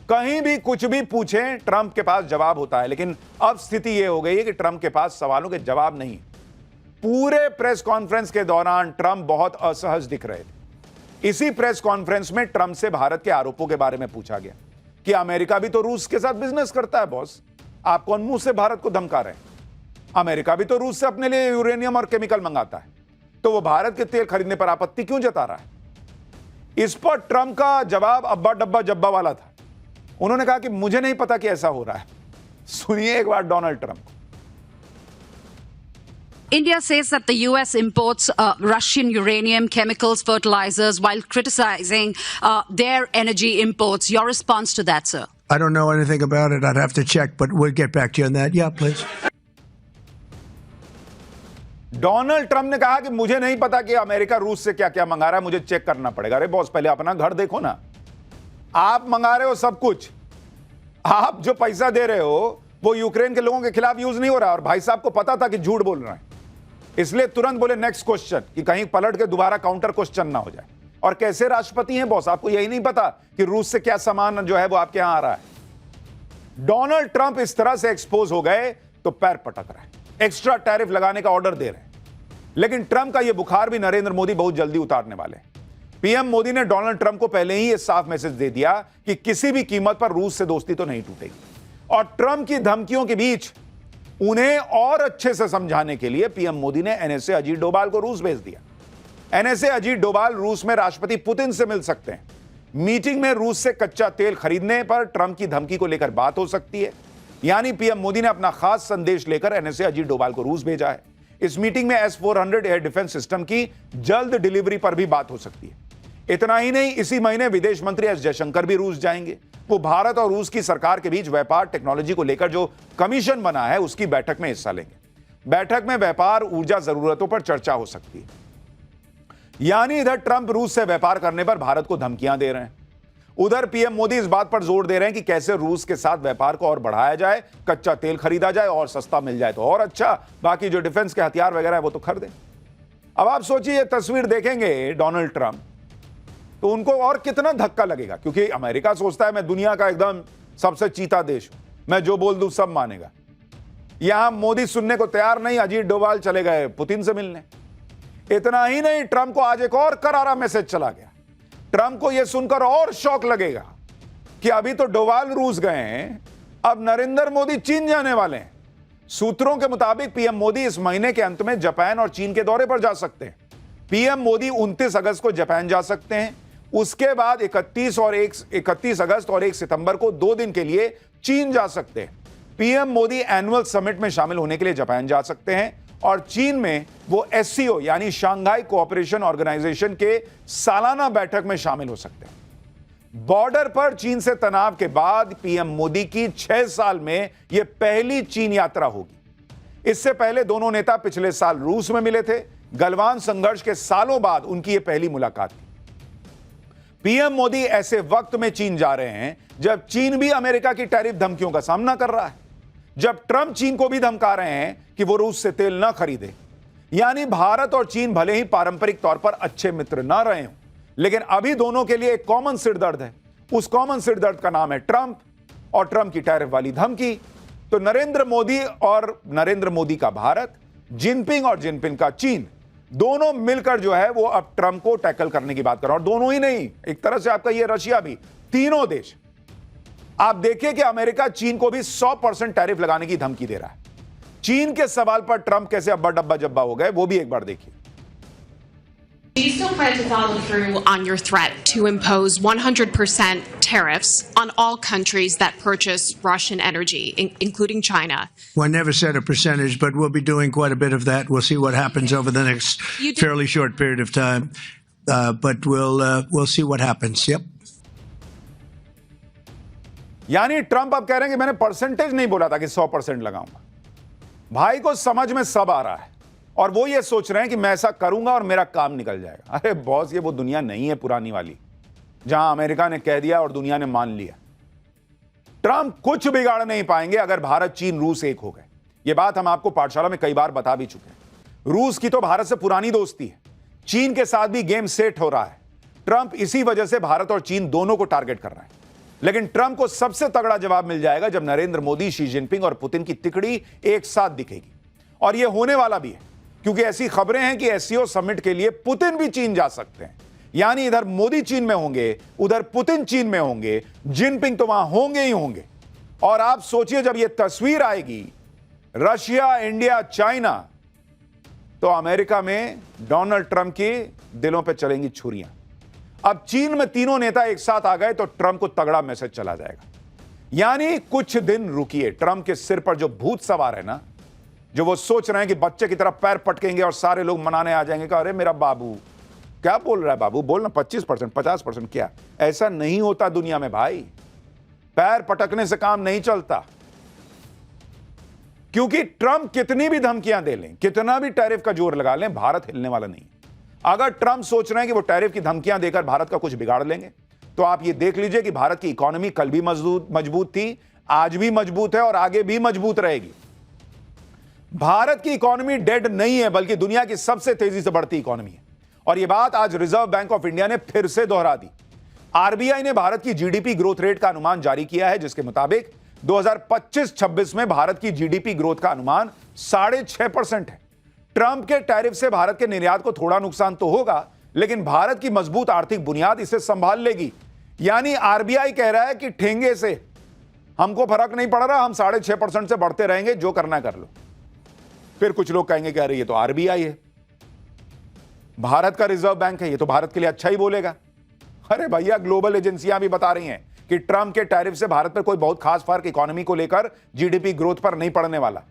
कहीं भी कुछ भी पूछें ट्रंप के पास जवाब होता है। लेकिन अब स्थिति यह हो गई है कि ट्रंप के पास सवालों के जवाब नहीं। पूरे प्रेस कॉन्फ्रेंस के दौरान ट्रंप बहुत असहज दिख रहे थे। इसी प्रेस कॉन्फ्रेंस में ट्रंप से भारत के आरोपों के बारे में पूछा गया कि अमेरिका भी तो रूस के साथ बिजनेस करता है बॉस, आप कौन मुंह से भारत को धमका रहे हैं? अमेरिका भी तो रूस से अपने लिए यूरेनियम और केमिकल मंगाता है, तो वो भारत के तेल खरीदने पर आपत्ति क्यों जता रहा है? इस पर ट्रंप का जवाब अब्बा डब्बा जब्बा वाला था। उन्होंने कहा कि मुझे नहीं पता कि ऐसा हो रहा है। सुनिए एक बार Donald Trump. India says that the U.S. imports Russian uranium, chemicals, fertilizers, while criticizing their energy imports. Your response to that, sir? I don't know anything about it. I'd have to check, but we'll get back to you on that. Yeah, please. Donald Trump ने कहा कि मुझे नहीं पता कि America रूस से क्या क्या मंगा रहा है, मुझे चेक करना पड़ेगा। अरे बॉस, पहले अपना घर देखो ना। आप मंगा रहे हो सब कुछ, आप जो पैसा दे रहे हो वो यूक्रेन के लोगों के खिलाफ यूज नहीं हो रहा। और भाई साहब को पता था कि झूठ बोल रहा है, इसलिए तुरंत बोले नेक्स्ट क्वेश्चन, कि कहीं पलट के दोबारा काउंटर क्वेश्चन ना हो जाए। और कैसे राष्ट्रपति हैं बॉस, आपको यही नहीं पता कि रूस से क्या सामान जो है वो आपके यहां आ रहा है? डोनाल्ड ट्रंप इस तरह से एक्सपोज हो गए तो पैर पटक रहे हैं, एक्स्ट्रा टैरिफ लगाने का ऑर्डर दे रहे हैं। लेकिन ट्रंप का यह बुखार भी नरेंद्र मोदी बहुत जल्दी उतारने वाले हैं। पीएम मोदी ने डोनाल्ड ट्रंप को पहले ही यह साफ मैसेज दे दिया कि किसी भी कीमत पर रूस से दोस्ती तो नहीं टूटेगी। और ट्रंप की धमकियों के बीच उन्हें और अच्छे से समझाने के लिए पीएम मोदी ने एनएसए अजीत डोभाल को रूस भेज दिया। एनएसए अजीत डोभाल रूस में राष्ट्रपति पुतिन से मिल सकते हैं। मीटिंग में रूस से कच्चा तेल खरीदने पर ट्रंप की धमकी को लेकर बात हो सकती है। यानी पीएम मोदी ने अपना खास संदेश लेकर एनएसए अजीत डोभाल को रूस भेजा है। इस मीटिंग में S-400 एयर डिफेंस सिस्टम की जल्द डिलीवरी पर भी बात हो सकती है। इतना ही नहीं, इसी महीने विदेश मंत्री एस जयशंकर भी रूस जाएंगे। वो भारत और रूस की सरकार के बीच व्यापार टेक्नोलॉजी को लेकर जो कमीशन बना है उसकी बैठक में हिस्सा लेंगे। बैठक में व्यापार ऊर्जा जरूरतों पर चर्चा हो सकती है। यानी इधर ट्रंप रूस से व्यापार करने पर भारत को धमकियां दे रहे हैं, उधर पीएम मोदी इस बात पर जोर दे रहे हैं कि कैसे रूस के साथ व्यापार को और बढ़ाया जाए, कच्चा तेल खरीदा जाए और सस्ता मिल जाए तो और अच्छा, बाकी जो डिफेंस के हथियार वगैरह है वो तो खरीदें। अब आप सोचिए, ये तस्वीर देखेंगे डोनाल्ड ट्रंप तो उनको और कितना धक्का लगेगा, क्योंकि अमेरिका सोचता है मैं दुनिया का एकदम सबसे चीता देश हूं, मैं जो बोल दूं सब मानेगा। यहां मोदी सुनने को तैयार नहीं, अजीत डोभाल चले गए पुतिन से मिलने। इतना ही नहीं, ट्रंप को आज एक और करारा मैसेज चला गया। ट्रंप को यह सुनकर और शौक लगेगा कि अभी तो डोभाल रूस गए हैं, अब नरेंद्र मोदी चीन जाने वाले हैं। सूत्रों के मुताबिक पीएम मोदी इस महीने के अंत में जापान और चीन के दौरे पर जा सकते हैं। पीएम मोदी 29 अगस्त को जापान जा सकते हैं, उसके बाद 31 अगस्त और 1 सितंबर को 2 दिन के लिए चीन जा सकते हैं। पीएम मोदी एनुअल समिट में शामिल होने के लिए जापान जा सकते हैं और चीन में वो SCO यानी शांघाई कोऑपरेशन ऑर्गेनाइजेशन के सालाना बैठक में शामिल हो सकते हैं। बॉर्डर पर चीन से तनाव के बाद पीएम मोदी की 6 साल में यह पहली चीन यात्रा होगी। इससे पहले दोनों नेता पिछले साल रूस में मिले थे। गलवान संघर्ष के सालों बाद उनकी यह पहली मुलाकात थी। पीएम मोदी ऐसे वक्त में चीन जा रहे हैं जब चीन भी अमेरिका की टैरिफ धमकियों का सामना कर रहा है, जब ट्रंप चीन को भी धमका रहे हैं कि वो रूस से तेल ना खरीदे। यानी भारत और चीन भले ही पारंपरिक तौर पर अच्छे मित्र ना रहे हों, लेकिन अभी दोनों के लिए एक कॉमन सिरदर्द है। उस कॉमन सिरदर्द का नाम है ट्रंप और ट्रंप की टैरिफ वाली धमकी। तो नरेंद्र मोदी और नरेंद्र मोदी का भारत, जिनपिंग और जिनपिंग का चीन, दोनों मिलकर जो है वो अब ट्रंप को टैकल करने की बात कर रहे हैं। और दोनों ही नहीं, एक तरह से आपका ये रशिया भी, तीनों देश। आप देखिए कि अमेरिका चीन को भी 100% टैरिफ लगाने की धमकी दे रहा है। चीन के सवाल पर ट्रंप कैसे अब्बा डब्बा जब्बा हो गए वो भी एक बार देखिए। Do you still plan to follow through on your threat to impose 100% tariffs on all countries that purchase Russian energy, including China? Well, I never said a percentage, but we'll be doing quite a bit of that. We'll see what happens over the next fairly short period of time, but we'll see what happens. Yep. यानी Trump अब कह रहे हैं कि मैंने percentage नहीं बोला था कि 100% लगाऊंगा। भाई को समझ में सब आ रहा है और वो ये सोच रहे हैं कि मैं ऐसा करूंगा और मेरा काम निकल जाएगा। अरे बॉस, ये वो दुनिया नहीं है पुरानी वाली, जहां अमेरिका ने कह दिया और दुनिया ने मान लिया। ट्रंप कुछ बिगाड़ नहीं पाएंगे अगर भारत, चीन, रूस एक हो गए। ये बात हम आपको पाठशाला में कई बार बता भी चुके हैं। रूस की तो भारत से पुरानी दोस्ती है, चीन के साथ भी गेम सेट हो रहा है। ट्रंप इसी वजह से भारत और चीन दोनों को टारगेट कर रहा है। लेकिन ट्रंप को सबसे तगड़ा जवाब मिल जाएगा जब नरेंद्र मोदी, शी जिनपिंग और पुतिन की तिकड़ी एक साथ दिखेगी। और यह होने वाला भी है, क्योंकि ऐसी खबरें हैं कि एससीओ समिट के लिए पुतिन भी चीन जा सकते हैं। यानी इधर मोदी चीन में होंगे, उधर पुतिन चीन में होंगे, जिनपिंग तो वहां होंगे ही होंगे। और आप सोचिए जब यह तस्वीर आएगी रशिया, इंडिया, चाइना, तो अमेरिका में डोनाल्ड ट्रंप के दिलों पे चलेंगी छुरियां। अब चीन में तीनों नेता एक साथ आ गए तो ट्रंप को तगड़ा मैसेज चला जाएगा। यानी कुछ दिन रुकिए, ट्रंप के सिर पर जो भूत सवार है ना, जो वो सोच रहे हैं कि बच्चे की तरह पैर पटकेंगे और सारे लोग मनाने आ जाएंगे कि अरे मेरा बाबू क्या बोल रहा है, बाबू बोलना 25%, 50%, क्या ऐसा नहीं होता दुनिया में भाई। पैर पटकने से काम नहीं चलता, क्योंकि ट्रंप कितनी भी धमकियां दे लें, कितना भी टैरिफ का जोर लगा लें, भारत हिलने वाला नहीं। अगर ट्रंप सोच रहे हैं कि वो टैरिफ की धमकियां देकर भारत का कुछ बिगाड़ लेंगे, तो आप ये देख लीजिए कि भारत की इकोनॉमी कल भी मजबूत थी, आज भी मजबूत है और आगे भी मजबूत रहेगी। भारत की इकोनॉमी डेड नहीं है, बल्कि दुनिया की सबसे तेजी से बढ़ती इकोनॉमी है। और यह बात आज रिजर्व बैंक ऑफ इंडिया ने फिर से दोहरा दी। आरबीआई ने भारत की जीडीपी ग्रोथ रेट का अनुमान जारी किया है, जिसके मुताबिक 2025-26 में भारत की जीडीपी ग्रोथ का अनुमान 6.5% है। ट्रंप के टैरिफ से भारत के निर्यात को थोड़ा नुकसान तो होगा, लेकिन भारत की मजबूत आर्थिक बुनियाद इसे संभाल लेगी। यानी आरबीआई कह रहा है कि ठेंगे से हमको फर्क नहीं पड़ रहा, हम 6.5% से बढ़ते रहेंगे, जो करना कर लो। फिर कुछ लोग कहेंगे कि अरे ये तो आरबीआई है, भारत का रिजर्व बैंक है, ये तो भारत के लिए अच्छा ही बोलेगा। अरे भैया, ग्लोबल एजेंसियां भी बता रही हैं कि ट्रंप के टैरिफ से भारत पर कोई बहुत खास फर्क इकोनॉमी को लेकर जीडीपी ग्रोथ पर नहीं पड़ने वाला।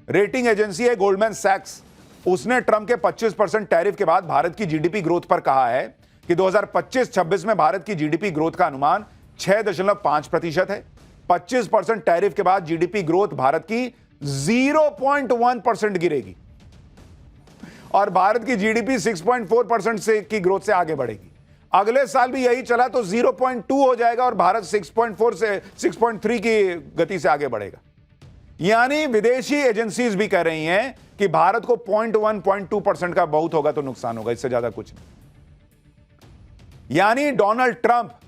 रेटिंग एजेंसी है गोल्डमैन सैक्स, उसने ट्रंप के 25% टैरिफ के बाद भारत की जीडीपी ग्रोथ पर कहा है कि 2025-26 में भारत की जीडीपी ग्रोथ का अनुमान 6.5% है। 25% टैरिफ के बाद जीडीपी ग्रोथ भारत की 0.1% गिरेगी और भारत की जीडीपी 6.4% से की ग्रोथ से आगे बढ़ेगी। अगले साल भी यही चला तो 0.2 हो जाएगा और भारत 6.4 से 6.3 की गति से आगे बढ़ेगा। यानी विदेशी एजेंसीज भी कह रही हैं कि भारत को 0.1-0.2% का बहुत होगा तो नुकसान होगा, इससे ज्यादा कुछ नहीं। यानी डोनाल्ड ट्रंप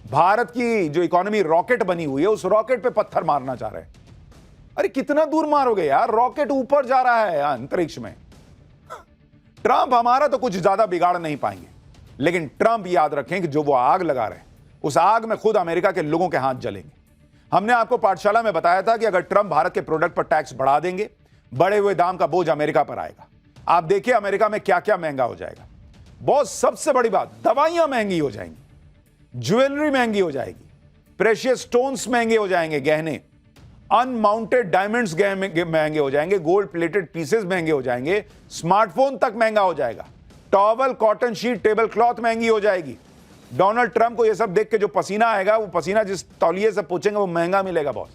भारत की जो इकोनॉमी रॉकेट बनी हुई है, उस रॉकेट पे पत्थर मारना चाह रहे हैं। अरे कितना दूर मारोगे यार, रॉकेट ऊपर जा रहा है अंतरिक्ष में। ट्रंप हमारा तो कुछ ज्यादा बिगाड़ नहीं पाएंगे, लेकिन ट्रंप याद रखें कि जो वो आग लगा रहे हैं, उस आग में खुद अमेरिका के लोगों के हाथ जलेंगे। हमने आपको पाठशाला में बताया था कि अगर ट्रंप भारत के प्रोडक्ट पर टैक्स बढ़ा देंगे, बढ़े हुए दाम का बोझ अमेरिका पर आएगा। आप देखिए अमेरिका में क्या क्या महंगा हो जाएगा। बहुत सबसे बड़ी बात, दवाइयां महंगी हो जाएंगी, ज्वेलरी महंगी हो जाएगी, प्रेशियस स्टोन्स महंगे हो जाएंगे, गहने, अनमाउंटेड डायमंड्स महंगे हो जाएंगे, गोल्ड प्लेटेड पीसेस महंगे हो जाएंगे, स्मार्टफोन तक महंगा हो जाएगा, towel, cotton sheet, table cloth महंगी हो जाएगी। डोनाल्ड ट्रंप को यह सब देख के जो पसीना आएगा, वो पसीना जिस तौलिए से पूछेंगे वो महंगा मिलेगा boss.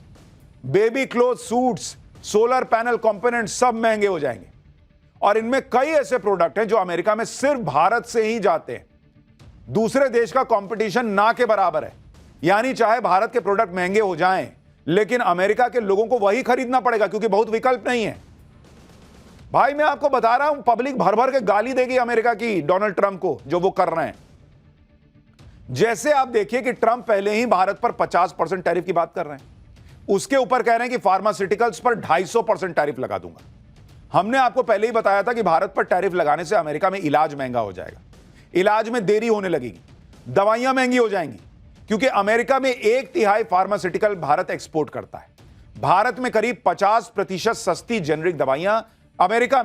Baby cloth, suits, solar panel component सब महंगे हो जाएंगे। और इनमें कई ऐसे प्रोडक्ट हैं जो अमेरिका में सिर्फ भारत से ही जाते हैं। दूसरे देश का कंपटीशन ना के बराबर है। यानी चाहे भारत के प्रोडक्ट महंगे हो जाएं, लेकिन अमेरिका के लोगों को वही खरीदना पड़ेगा, क्योंकि बहुत विकल्प नहीं है। भाई मैं आपको बता रहा हूं, पब्लिक भर भर के गाली देगी अमेरिका की डोनाल्ड ट्रंप को, जो वो कर रहे हैं। जैसे आप देखिए कि ट्रंप पहले ही भारत पर 50% टैरिफ की बात कर रहे हैं, उसके ऊपर कह रहे हैं कि फार्मास्यूटिकल्स पर 250% टैरिफ लगा दूंगा। हमने आपको पहले ही बताया था कि भारत पर टैरिफ लगाने से अमेरिका में इलाज महंगा हो जाएगा, इलाज में देरी होने लगेगी, दवाइयां महंगी हो जाएंगी, क्योंकि अमेरिका में 1/3 फार्मास्यूटिकल भारत एक्सपोर्ट करता है। भारत में करीब 50% सस्ती जेनरिक दवाइयां अमेरिका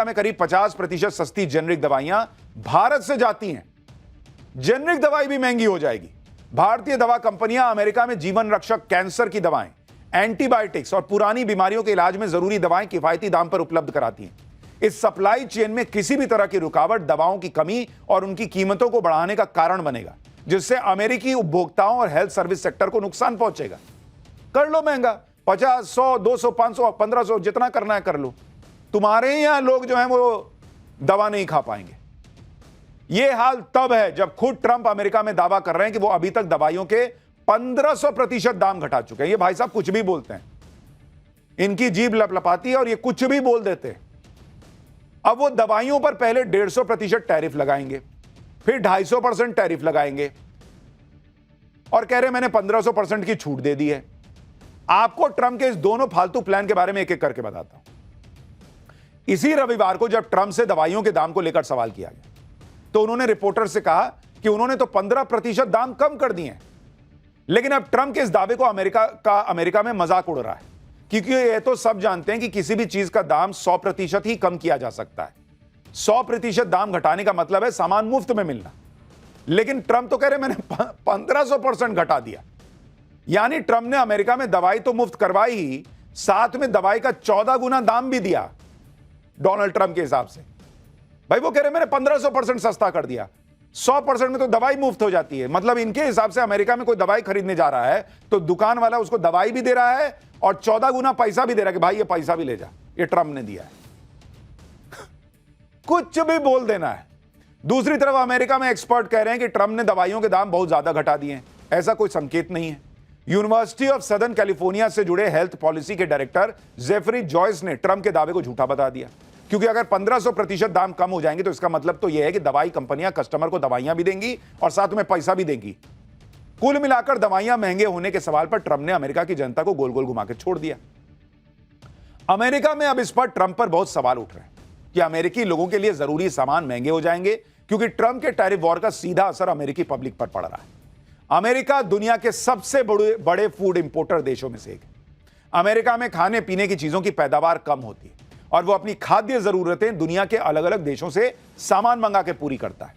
में करीब 50% सस्ती जेनरिक दवाइयां भारत से जाती हैं। जेनरिक दवाई भी महंगी हो जाएगी। भारतीय दवा कंपनियां अमेरिका में जीवन रक्षक, कैंसर की दवाएं, एंटीबायोटिक्स और पुरानी बीमारियों के इलाज में जरूरी दवाएं किफायती दाम पर उपलब्ध कराती हैं। इस सप्लाई चेन में किसी भी तरह की रुकावट दवाओं की कमी और उनकी कीमतों को बढ़ाने का कारण बनेगा, जिससे अमेरिकी उपभोक्ताओं और हेल्थ सर्विस सेक्टर को नुकसान पहुंचेगा। कर लो महंगा, 50, 100, 200, 500, 1500, जितना करना है कर लो। तुम्हारे यहां लोग जो हैं वो दवा नहीं खा पाएंगे। यह हाल तब है जब खुद ट्रंप अमेरिका में दावा कर रहे हैं कि वो अभी तक दवाइयों के 1500% दाम घटा चुके हैं। ये भाई साहब कुछ भी बोलते हैं, इनकी जीभ लपलपाती है और ये कुछ भी बोल देते हैं। अब वो दवाइयों पर पहले 150% टैरिफ लगाएंगे, फिर 250% टैरिफ लगाएंगे, और कह रहे मैंने 1500% की छूट दे दी है। आपको ट्रंप के इस दोनों फालतू प्लान के बारे में एक एक करके बताता हूं। इसी रविवार को जब ट्रंप से दवाइयों के दाम को लेकर सवाल किया गया तो उन्होंने रिपोर्टर से कहा कि उन्होंने तो 15% दाम कम कर दिए हैं। लेकिन अब ट्रंप के इस दावे को अमेरिका में मजाक उड़ रहा है, क्योंकि ये तो सब जानते हैं कि किसी भी चीज का दाम 100% ही कम किया जा सकता है। 100% दाम घटाने का मतलब है सामान मुफ्त में मिलना। लेकिन ट्रंप तो कह रहे मैंने 1500% घटा दिया। यानी ट्रंप ने अमेरिका में दवाई तो मुफ्त करवाई ही, साथ में दवाई का 14 गुना दाम भी दिया डोनाल्ड ट्रंप के हिसाब से। भाई वो कह रहे मैंने 1500% सस्ता कर दिया। 100% में तो दवाई मुफ्त हो जाती है। मतलब इनके हिसाब से अमेरिका में कोई दवाई खरीदने जा रहा है तो दुकान वाला उसको दवाई भी दे रहा है और 14 गुना पैसा भी दे रहा है कि भाई ये पैसा भी ले जा, ये ट्रंप ने दिया है। कुछ भी बोल देना है। दूसरी तरफ अमेरिका में एक्सपर्ट कह रहे हैं कि ट्रंप ने दवाइयों के दाम बहुत ज्यादा घटा दिए हैं। ऐसा कोई संकेत नहीं है। यूनिवर्सिटी ऑफ सदर्न कैलिफोर्निया से जुड़े हेल्थ पॉलिसी के डायरेक्टर जेफरी जॉयस ने ट्रंप के दावे को झूठा बता दिया, क्योंकि अगर 1500% दाम कम हो जाएंगे तो इसका मतलब तो यह है कि दवाई कंपनियां कस्टमर को दवाइयां भी देंगी और साथ में पैसा भी देंगी। कुल मिलाकर दवाइयां महंगे होने के सवाल पर ट्रंप ने अमेरिका की जनता को गोल गोल घुमा के छोड़ दिया। अमेरिका में अब इस पर ट्रंप पर बहुत सवाल उठ रहे हैं कि अमेरिकी लोगों के लिए जरूरी सामान महंगे हो जाएंगे, क्योंकि ट्रंप के टैरिफ वॉर का सीधा असर अमेरिकी पब्लिक पर पड़ रहा है। अमेरिका दुनिया के सबसे बड़े फूड इंपोर्टर देशों में से एक है। अमेरिका में खाने पीने की चीजों की पैदावार कम होती है और वो अपनी खाद्य जरूरतें दुनिया के अलग अलग देशों से सामान मंगा के पूरी करता है।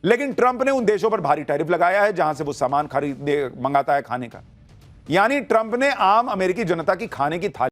लेकिन ट्रंप ने उन देशों पर भारी टैरिफ लगाया है जहां से वो सामान मंगाता है खाने का। यानी ट्रंप ने आम अमेरिकी जनता की खाने की थाली